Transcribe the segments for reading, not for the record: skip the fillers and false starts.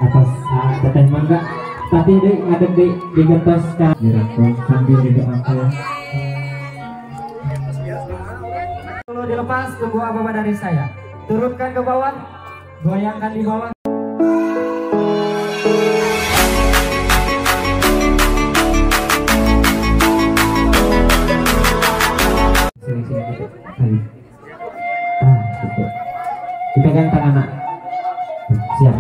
atas teteh mangga tapi dek ngadeg dek digentos ka dirangkul sambil didoakan. Kalau dilepas tunggu apa dari saya, turunkan ke bawah, goyangkan di bawah. Sini gitu. Dipegang tangan anak. Siap.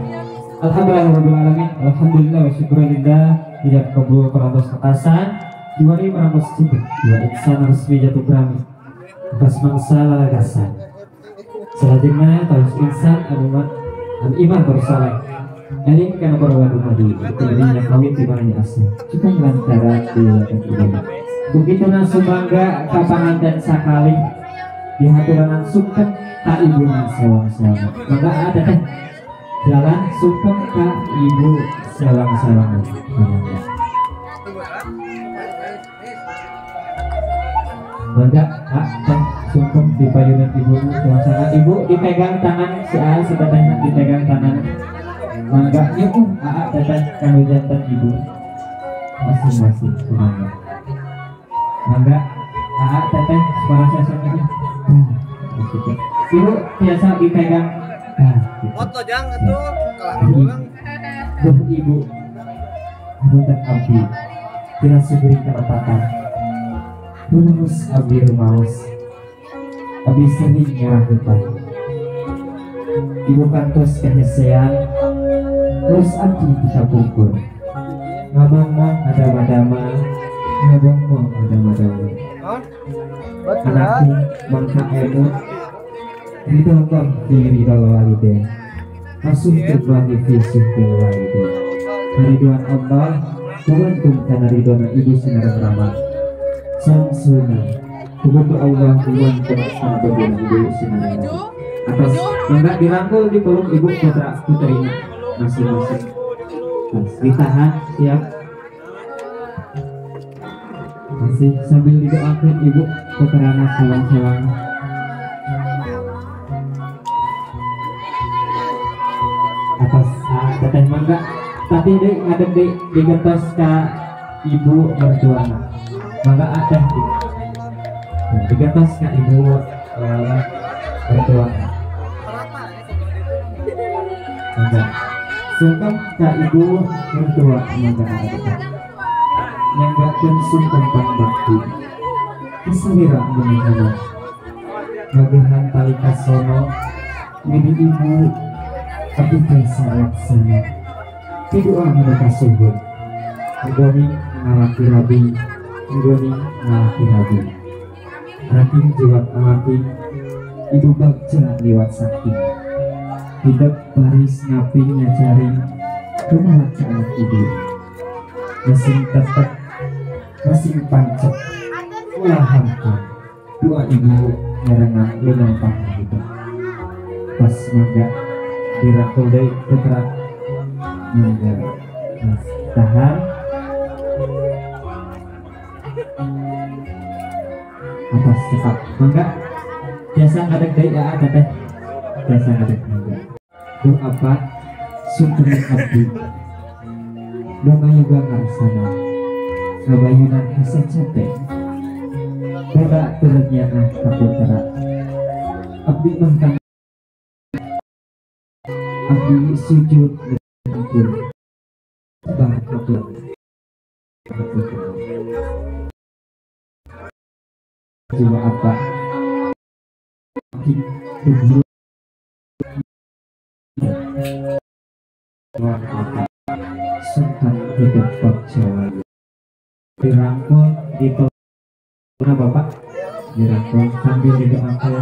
Alhamdulillah, alhamdulillah wa syukurillah. Tidak kabul perantos kekasan diwari merantos cinta dua insan resmi jatuh berami atas mangsala gasan selanjutnya tahu insan anumat iman bersalah eling karena berwadu madi darinya kawin di mananya asal juga lantaran di ibadah begitu langsung bangga kapangan dan sakali di haturan sukan tak ibu sewang-sewang maka ada teh jalan sukan tak ibu sewang-sewang bangga teh sukan di payunan ibu suasana ibu dipegang tangan si A si teteh dipegang tangan bangga yuk teteh kami jantan ibu masing-masing bangga bangga teteh suara sesonnya ibu biasa dipegang foto jangan tuh kalau ulang ibu bukan abdi tidak seberi kerapatan tulus abdi rumaus abdi sering nyerah depan ibu kantos kehesean terus abdi kita pungkur ngabang-ngabang ada madama ngabang-ngabang ada madama anakku mangka emu ridho kang diri ridho waliden asuh terbagi fisik bil waliden ridwan Allah kuantum karena ridhona ibu sinarang ramah samsuna kuantum Allah kuantum karena ridhona ibu sinarang ramah atas enggak dirangkul di peluk ibu putra putrinya masing-masing ditahan siap masih sambil didoakan ibu putrana sewang-sewang atas teteh mangga tapi dek ngadeg dek digentos ka ibu mertuana mangga ada digentos ka ibu mertuana mangga sungkem ka ibu mertua mangga ada nyanggakeun sungkem bakti kesalira menikah bagian tali kasono widi ibu abdi desa laksana doa mereka subur nggoni ngalaki rabi nggoni ngalaki rabi raking jiwat ngalaki ibu bagja liwat sakti hidup baris ngapi ngajari rumah anak ibu mesin tetap mesin pancet ulah hampa doa ibu nyerengan lumang panah itu pas mangga dirangkul dari putra mangga tahan atas cepat mangga biasa ngadeg dari ada teh biasa ngadeg mangga doa apa sumber abdi doa juga ngarsana ngabayunan hasa capek beda tulutnya kaputra abdi mengkang abdi sujud bersyukur bahagia jiwa apa abdi sultan hidup Jawa dirangkul di mana bapak dirangkul sambil didoakan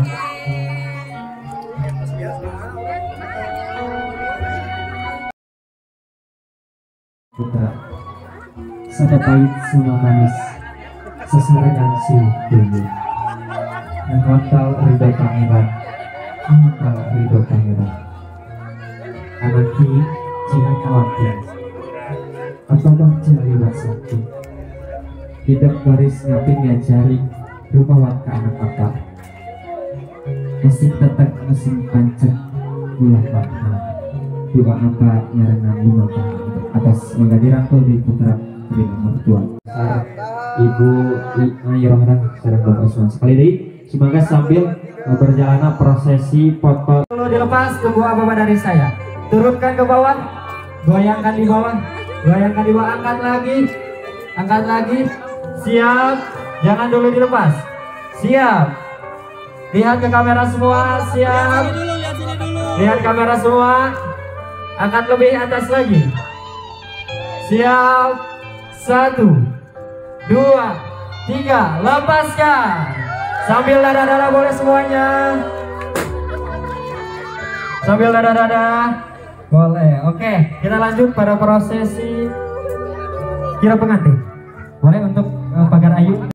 putra sada pahit sama manis sesarengan si dewi mengontal ridho pangeran mengontal ridho pangeran anaki jangan khawatir apa bangsa liwat sakti hidup baris ngapin ngajari rupawan ke anak apa mesin tetap mesin pancet ulah makna doa apa nyarengan lima atas menghadiran tuh di putra putri mertua Ibu Ayohana sareng Bapak Usman sekali deh. Semoga sambil berjalan prosesi foto dulu dilepas, tunggu apa dari saya. Turunkan ke bawah, goyangkan di bawah, goyangkan di bawah, angkat lagi, siap. Jangan dulu dilepas, siap. Lihat ke kamera semua, siap. Lihat kamera semua, angkat lebih atas lagi, siap. 1, 2, 3, lepaskan. Sambil dada-dada boleh semuanya. Sambil dada-dada boleh. Oke, kita lanjut pada prosesi kira pengantin. Boleh untuk pagar ayu.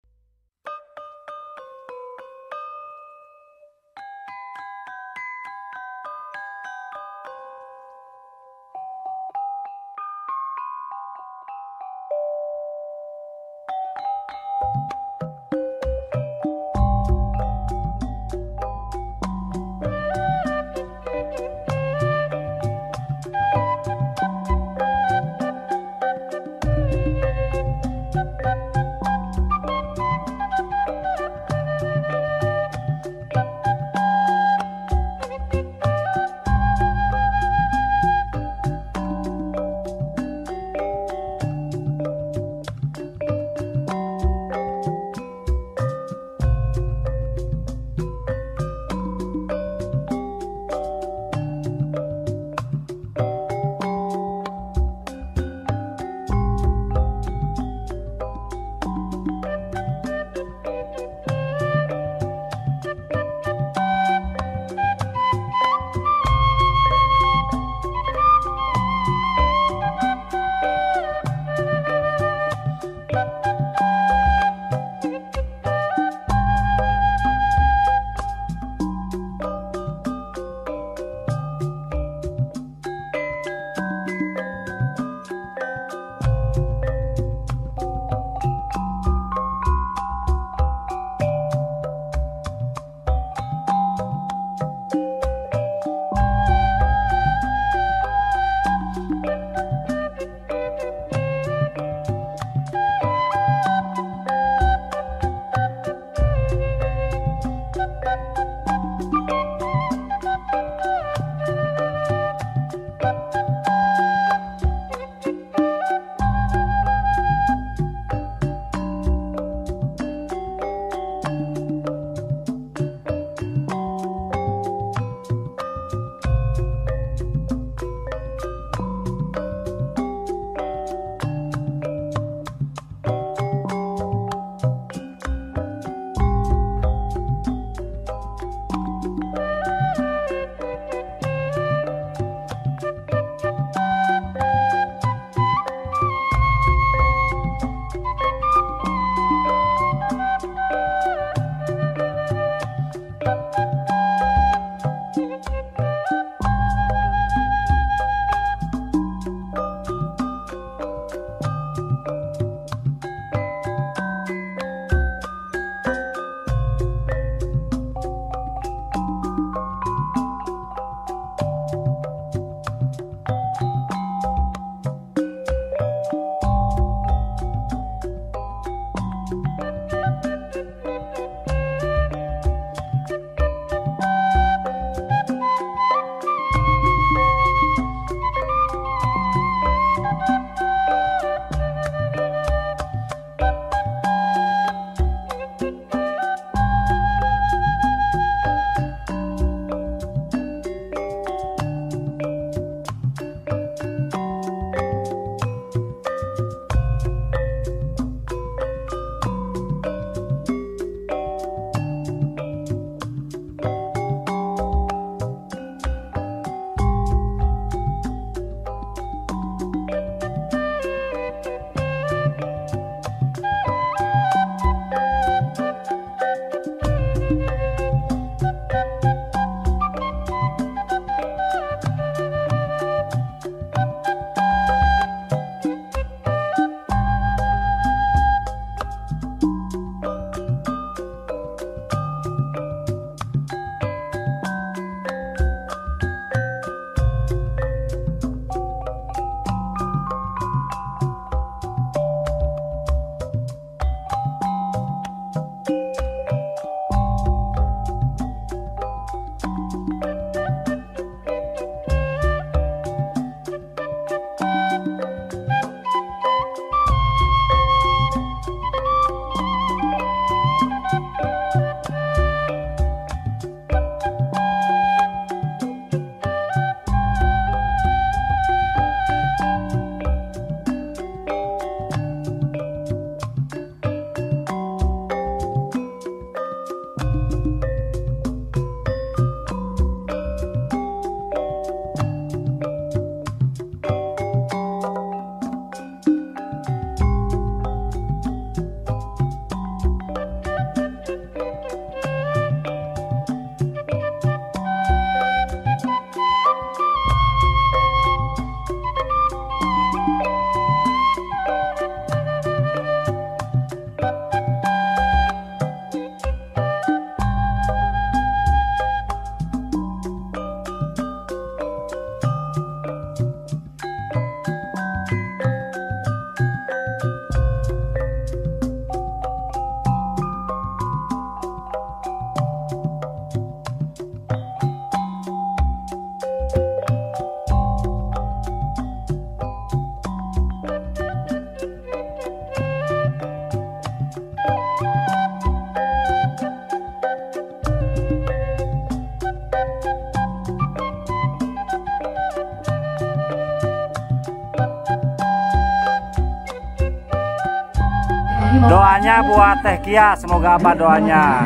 Doanya buat Teh Kia, semoga apa doanya?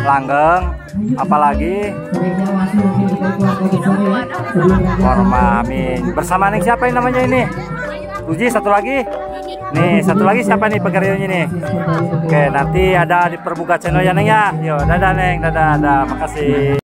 Langgeng, apalagi? Korma, amin. Bersama Neng siapa ini namanya ini? Uji satu lagi. Nih, satu lagi siapa nih pekerjanya nih? Oke, nanti ada di perbuka channel ya Neng ya. Yo, dadah Neng, dadah, makasih.